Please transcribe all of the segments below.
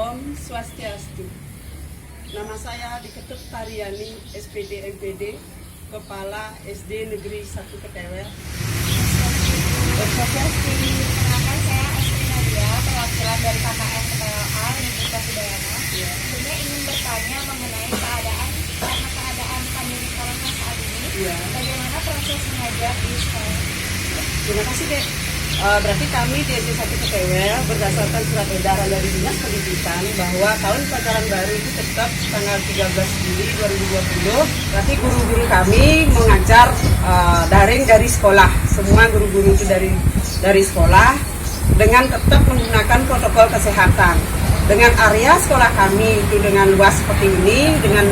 Om Swastiastu. Nama saya Diketuk Tariani, SPD MPD, Kepala SD Negeri 1 Ketewel. Om Swastiastu. Perkenalkan, saya Astri Nadia, perwakilan dari KKN KTWLA Universitas Udayana. Saya ingin bertanya mengenai keadaan pandemi corona saat ini. Bagaimana proses mengajar di sekolah? Terima kasih, Dek. Berarti kami di SD 1 Ketewel berdasarkan surat edaran dari Dinas Pendidikan bahwa tahun pelajaran baru itu tetap tanggal 13 Juli 2020. Berarti guru-guru kami mengajar daring dari sekolah. Semua guru-guru itu dari sekolah dengan tetap menggunakan protokol kesehatan. Dengan area sekolah kami itu dengan luas seperti ini, dengan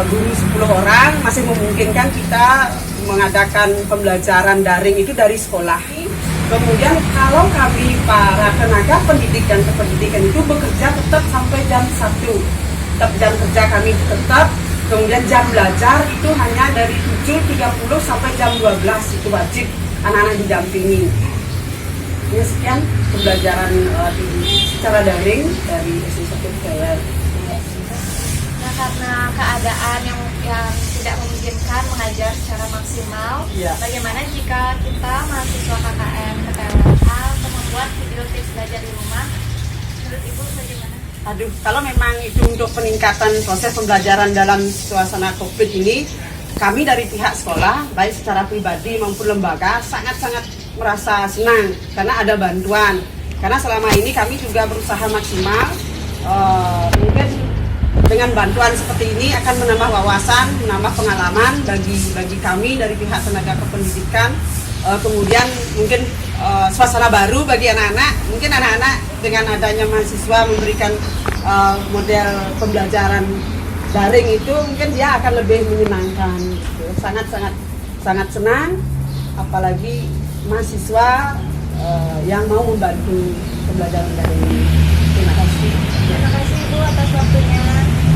guru 10 orang masih memungkinkan kita mengadakan pembelajaran daring itu dari sekolah. Kemudian kalau kami para tenaga pendidikan itu bekerja tetap sampai jam 1. Tetap jam kerja kami tetap, kemudian jam belajar itu hanya dari 7.30 sampai jam 12, itu wajib anak-anak didampingi. Ya, sekian pembelajaran secara daring dari SD 1 Ketewel. Nah, karena keadaan yang tidak memungkinkan mengajar secara maksimal, bagaimana jika kita mahasiswa KKN KTWLA untuk membuat video tips belajar di rumah? Menurut Ibu bagaimana? Kalau memang itu untuk peningkatan proses pembelajaran dalam suasana COVID ini, kami dari pihak sekolah, baik secara pribadi maupun lembaga, sangat-sangat merasa senang karena ada bantuan. Karena selama ini kami juga berusaha maksimal, mungkin dengan bantuan seperti ini akan menambah wawasan, menambah pengalaman bagi kami dari pihak tenaga kependidikan. Kemudian mungkin suasana baru bagi anak-anak. Mungkin anak-anak dengan adanya mahasiswa memberikan model pembelajaran daring itu mungkin dia akan lebih menyenangkan. Sangat senang, apalagi mahasiswa yang mau membantu pembelajaran daring ini. Terima kasih. Terima kasih Ibu atas waktunya.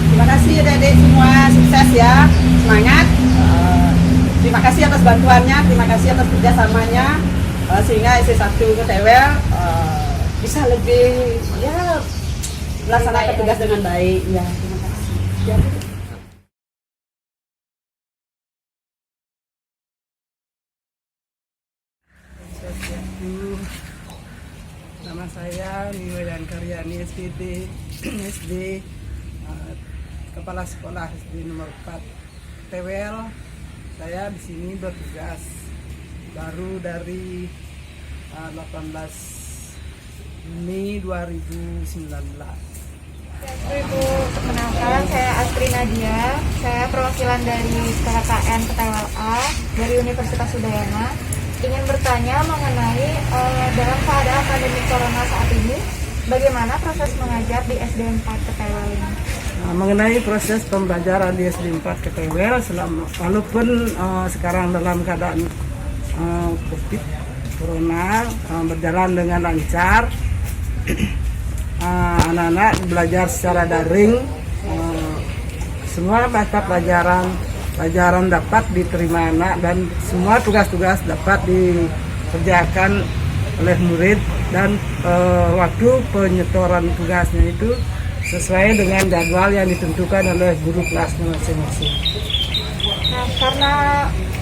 Terima kasih adik-adik semua, sukses ya, semangat. Terima kasih atas bantuannya, terima kasih atas kerjasamanya, sehingga SD 1 Ketewel bisa lebih melaksanakan tugas dengan baik. Ya, terima kasih. Nama saya Niwayan Karyani SPD Kepala Sekolah SD nomor 4 Ketewel. Saya di sini bertugas baru dari 18 Juni 2019. Ibu, perkenalkan, saya Astri Nadia, saya perwakilan dari KKN KTWLA dari Universitas Udayana. Ingin bertanya mengenai dalam keadaan pandemi corona saat ini, bagaimana proses mengajar di SD 4 Ketewel ini? Mengenai proses pembelajaran di SD 4 Ketewel, walaupun sekarang dalam keadaan COVID Corona berjalan dengan lancar, anak-anak belajar secara daring, semua mata pelajaran dapat diterima anak dan semua tugas-tugas dapat dikerjakan oleh murid dan waktu penyetoran tugasnya itu sesuai dengan jadwal yang ditentukan oleh guru kelasnya masing-masing. Nah, karena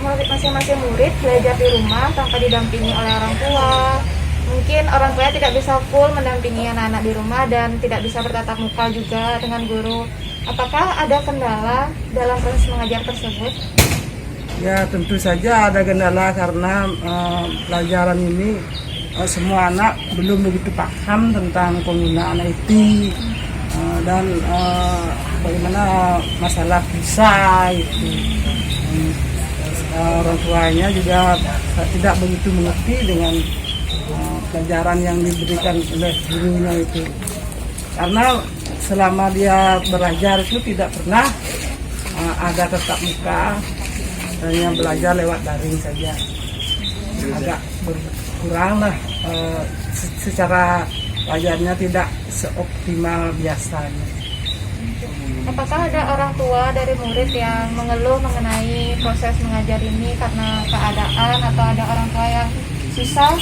masing-masing murid belajar di rumah tanpa didampingi oleh orang tua, mungkin orang tua tidak bisa full mendampingi anak-anak di rumah dan tidak bisa bertatap muka juga dengan guru. Apakah ada kendala dalam proses mengajar tersebut? Ya, tentu saja ada kendala karena pelajaran ini semua anak belum begitu paham tentang penggunaan IT dan bagaimana masalah visa itu. Orang tuanya juga tidak begitu mengerti dengan pelajaran yang diberikan oleh gurunya itu. Karena selama dia belajar itu tidak pernah ada tatap muka, hanya belajar lewat daring saja. Agak berkurang lah, secara pelajarnya tidak seoptimal biasanya. Apakah ada orang tua dari murid yang mengeluh mengenai proses mengajar ini karena keadaan, atau ada orang tua yang susah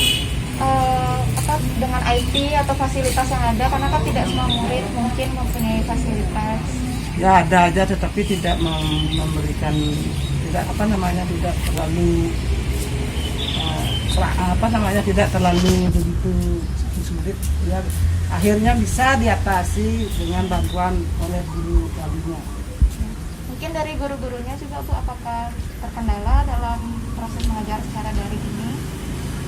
dengan IT atau fasilitas yang ada, karena kan tidak semua murid mungkin mempunyai fasilitas. Ya ada aja, tetapi tidak memberikan, tidak tidak terlalu tidak terlalu begitu sulit. Ya, akhirnya bisa diatasi dengan bantuan oleh guru walinya. Mungkin dari guru-gurunya juga Bu, apakah terkendala dalam proses mengajar secara daring ini?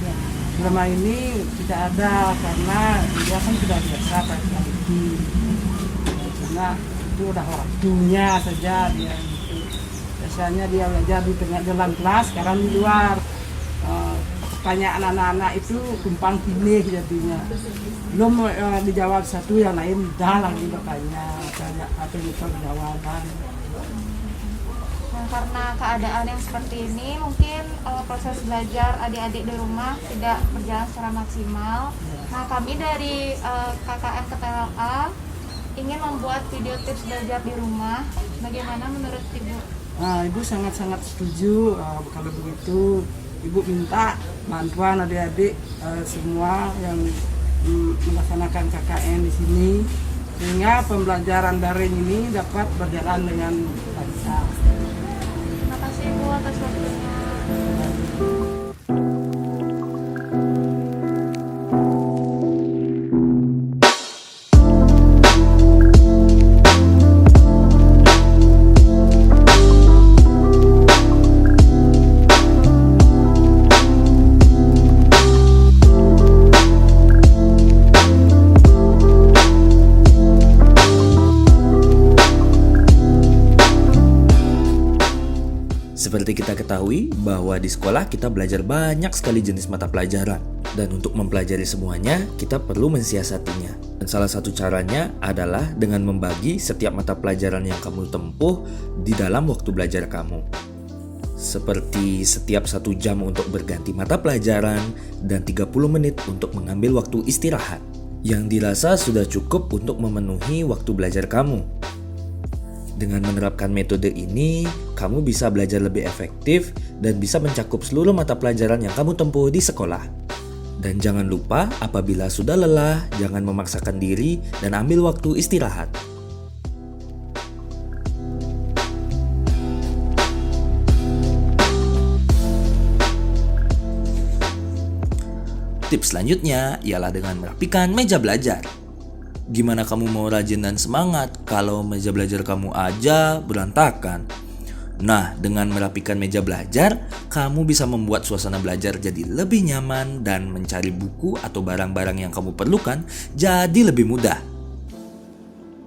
Ya, selama ini tidak ada, karena dia kan sudah biasa pakai IT. Karena itu udah waktunya saja dia gitu. Biasanya dia belajar di tengah dalam kelas, sekarang di luar. Pertanyaan anak-anak itu tumpang tindih jadinya. Belum dijawab satu, yang lain dah lagi bertanya atau bukan jawaban. Nah, karena keadaan yang seperti ini, mungkin proses belajar adik-adik di rumah tidak berjalan secara maksimal. Nah, kami dari KKN KTLA ingin membuat video tips belajar di rumah. Bagaimana menurut Ibu? Ibu sangat-sangat setuju. Kalau begitu, Ibu minta bantuan adik-adik semua yang melaksanakan KKN di sini, sehingga pembelajaran daring ini dapat berjalan dengan lancar. Terima kasih Ibu atas waktunya. Seperti kita ketahui bahwa di sekolah kita belajar banyak sekali jenis mata pelajaran. Dan untuk mempelajari semuanya, kita perlu mensiasatinya. Dan salah satu caranya adalah dengan membagi setiap mata pelajaran yang kamu tempuh di dalam waktu belajar kamu. Seperti setiap 1 jam untuk berganti mata pelajaran dan 30 menit untuk mengambil waktu istirahat. Yang dirasa sudah cukup untuk memenuhi waktu belajar kamu. Dengan menerapkan metode ini, kamu bisa belajar lebih efektif dan bisa mencakup seluruh mata pelajaran yang kamu tempuh di sekolah. Dan jangan lupa, apabila sudah lelah, jangan memaksakan diri dan ambil waktu istirahat. Tips selanjutnya ialah dengan merapikan meja belajar. Gimana kamu mau rajin dan semangat kalau meja belajar kamu aja berantakan? Nah, dengan merapikan meja belajar, kamu bisa membuat suasana belajar jadi lebih nyaman dan mencari buku atau barang-barang yang kamu perlukan jadi lebih mudah.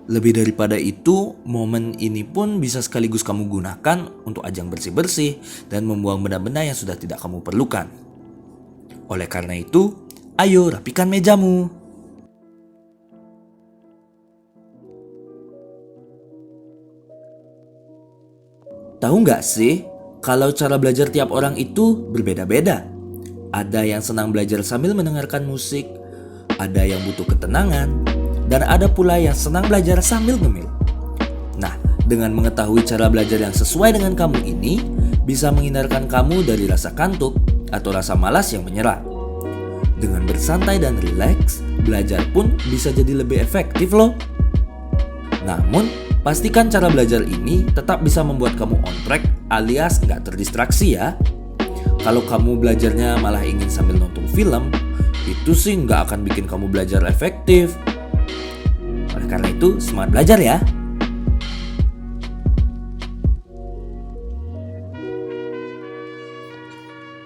Lebih daripada itu, momen ini pun bisa sekaligus kamu gunakan untuk ajang bersih-bersih dan membuang benda-benda yang sudah tidak kamu perlukan. Oleh karena itu, ayo rapikan mejamu. Tahu nggak sih, kalau cara belajar tiap orang itu berbeda-beda. Ada yang senang belajar sambil mendengarkan musik, ada yang butuh ketenangan, dan ada pula yang senang belajar sambil ngemil. Nah, dengan mengetahui cara belajar yang sesuai dengan kamu ini, bisa menghindarkan kamu dari rasa kantuk atau rasa malas yang menyerang. Dengan bersantai dan rileks, belajar pun bisa jadi lebih efektif loh. Namun, pastikan cara belajar ini tetap bisa membuat kamu on track alias nggak terdistraksi ya. Kalau kamu belajarnya malah ingin sambil nonton film, itu sih nggak akan bikin kamu belajar efektif. Oleh karena itu, semangat belajar ya.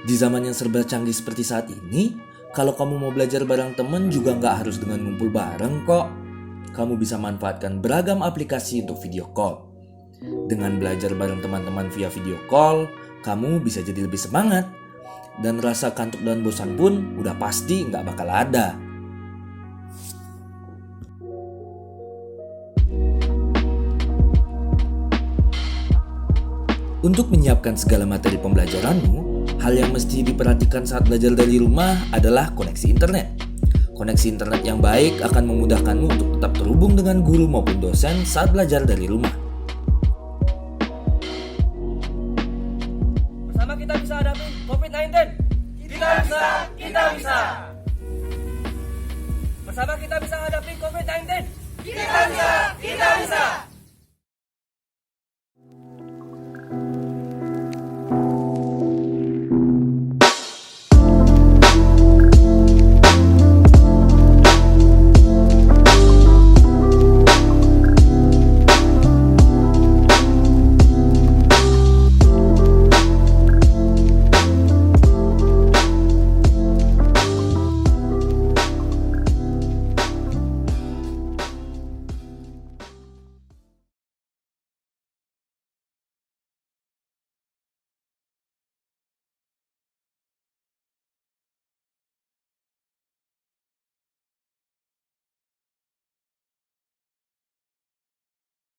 Di zaman yang serba canggih seperti saat ini, kalau kamu mau belajar bareng temen juga nggak harus dengan ngumpul bareng kok. Kamu bisa manfaatkan beragam aplikasi untuk video call. Dengan belajar bareng teman-teman via video call, kamu bisa jadi lebih semangat. Dan rasa kantuk dan bosan pun udah pasti nggak bakal ada. Untuk menyiapkan segala materi pembelajaranmu, hal yang mesti diperhatikan saat belajar dari rumah adalah koneksi internet. Koneksi internet yang baik akan memudahkanmu untuk tetap terhubung dengan guru maupun dosen saat belajar dari rumah. Bersama kita bisa hadapi COVID-19. Kita bisa, kita bisa. Bersama kita bisa hadapi COVID-19. Kita bisa, kita bisa.